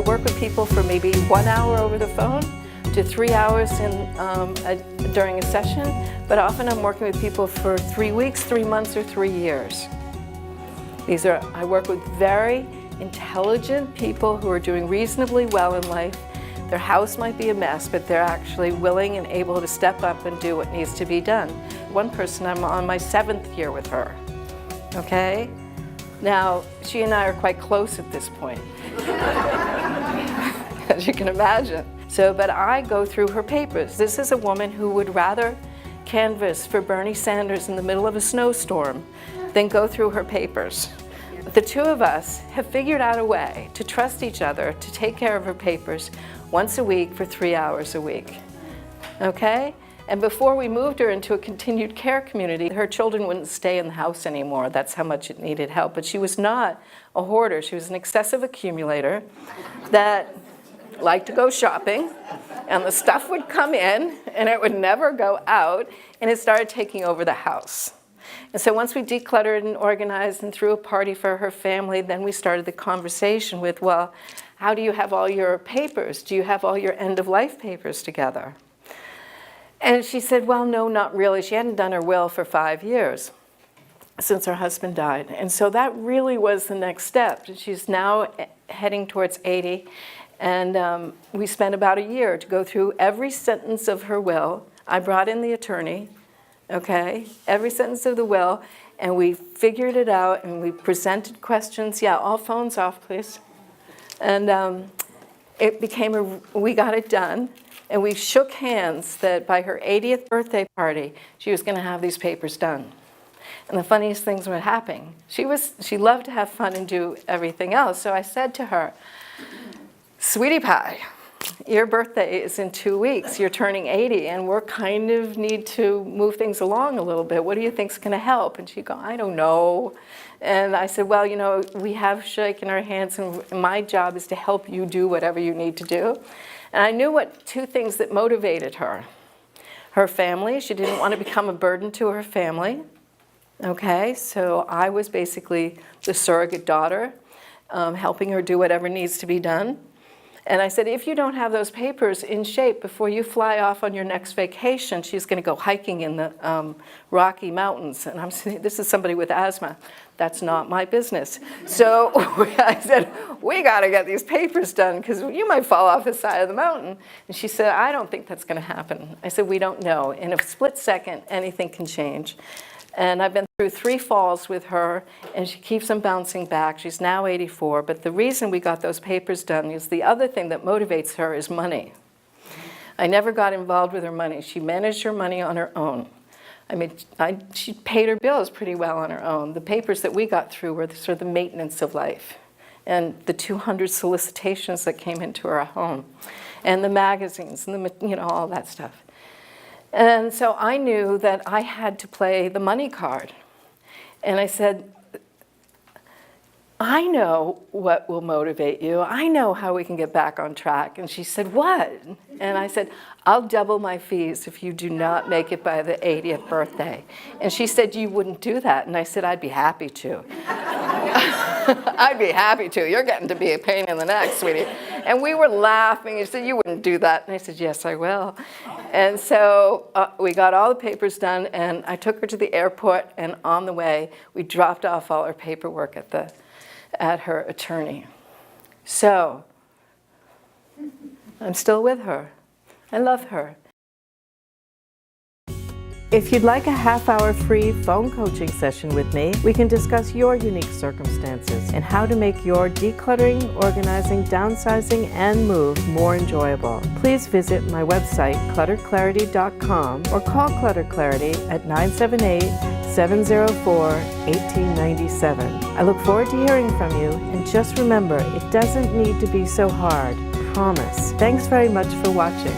work with people for maybe 1 hour over the phone to 3 hours during a session, but often I'm working with people for 3 weeks, 3 months, or 3 years. I work with very intelligent people who are doing reasonably well in life. Their house might be a mess, but they're actually willing and able to step up and do what needs to be done. One person, I'm on my 7th year with her, okay? Now, she and I are quite close at this point, as you can imagine. But I go through her papers. This is a woman who would rather canvass for Bernie Sanders in the middle of a snowstorm than go through her papers. The two of us have figured out a way to trust each other to take care of her papers once a week for 3 hours a week, okay? And before we moved her into a continued care community, her children wouldn't stay in the house anymore. That's how much it needed help. But she was not a hoarder. She was an excessive accumulator that liked to go shopping, and the stuff would come in, and it would never go out, and it started taking over the house. And so once we decluttered and organized and threw a party for her family, then we started the conversation with, well, how do you have all your papers? Do you have all your end-of-life papers together? And she said, well, no, not really. She hadn't done her will for 5 years since her husband died. And so that really was the next step. She's now heading towards 80. And we spent about a year to go through every sentence of her will. I brought in the attorney, okay, every sentence of the will, and we figured it out, and we presented questions. Yeah, all phones off, please. And we got it done, and we shook hands that by her 80th birthday party, she was going to have these papers done. And the funniest things were happening. She loved to have fun and do everything else. So I said to her, sweetie pie, your birthday is in 2 weeks. You're turning 80, and we're kind of need to move things along a little bit. What do you think's going to help? And she'd go, I don't know. And I said, well, you know, we have shaken our hands, and my job is to help you do whatever you need to do. And I knew what 2 things that motivated her. Her family. She didn't want to become a burden to her family. Okay, so I was basically the surrogate daughter, helping her do whatever needs to be done. And I said, if you don't have those papers in shape before you fly off on your next vacation, she's going to go hiking in the Rocky Mountains. And I'm saying, this is somebody with asthma. That's not my business. So I said, we got to get these papers done because you might fall off the side of the mountain. And she said, I don't think that's going to happen. I said, we don't know. In a split second, anything can change. And I've been through 3 falls with her, and she keeps on bouncing back. She's now 84, but the reason we got those papers done is the other thing that motivates her is money. I never got involved with her money. She managed her money on her own. I mean, she paid her bills pretty well on her own. The papers that we got through were sort of the maintenance of life, and the 200 solicitations that came into our home, and the magazines, and all that stuff. And so I knew that I had to play the money card. And I said, I know what will motivate you. I know how we can get back on track. And she said, what? And I said, I'll double my fees if you do not make it by the 80th birthday. And she said, you wouldn't do that. And I said, I'd be happy to. I'd be happy to. You're getting to be a pain in the neck, sweetie. And we were laughing. She said, you wouldn't do that. And I said, yes, I will. And so we got all the papers done, and I took her to the airport, and on the way, we dropped off all her paperwork at her attorney. So I'm still with her. I love her. If you'd like a half-hour free phone coaching session with me, we can discuss your unique circumstances and how to make your decluttering, organizing, downsizing, and move more enjoyable. Please visit my website, ClutterClarity.com, or call ClutterClarity at 978-704-1897. I look forward to hearing from you, and just remember, it doesn't need to be so hard. Promise. Thanks very much for watching.